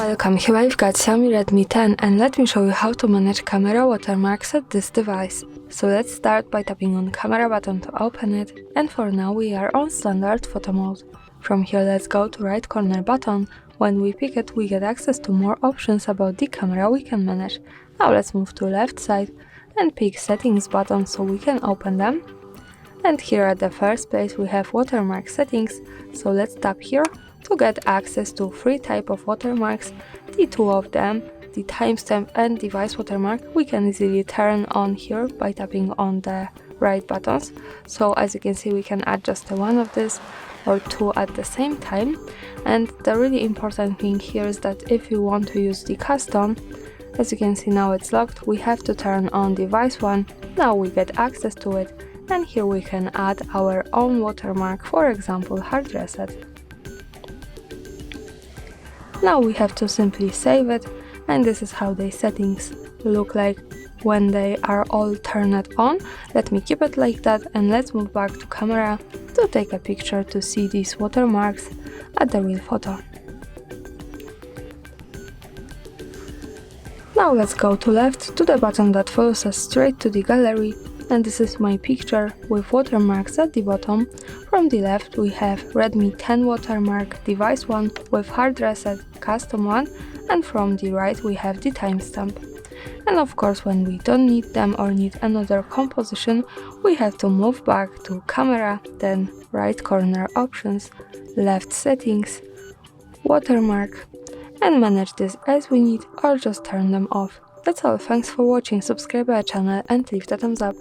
Welcome, here I've got Xiaomi Redmi 10 and let me show you how to manage camera watermarks at this device. So let's start by tapping on camera button to open it, and for now we are on standard photo mode. From here let's go to right corner button. When we pick it we get access to more options about the camera we can manage. Now let's move to left side and pick settings button so we can open them. And here at the first place we have watermark settings, so let's tap here to get access to 3 types of watermarks. The 2 of them, the timestamp and device watermark, we can easily turn on here by tapping on the right buttons. So as you can see we can add just one of this or 2 at the same time. And the really important thing here is that if you want to use the custom, as you can see now it's locked, we have to turn on device 1. Now we get access to it, and here we can add our own watermark, for example hard reset. Now we have to simply save it, and this is how the settings look like when they are all turned on. Let me keep it like that, and let's move back to camera to take a picture to see these watermarks at the real photo. Now let's go to left to the button that follows us straight to the gallery, and this is my picture with watermarks at the bottom. From the left we have Redmi 10 watermark, device 1 with hard reset, custom 1, and from the right we have the timestamp. And of course when we don't need them or need another composition, we have to move back to camera, then right corner options, left settings, watermark, and manage this as we need or just turn them off. That's all, thanks for watching, subscribe our channel and leave the thumbs up.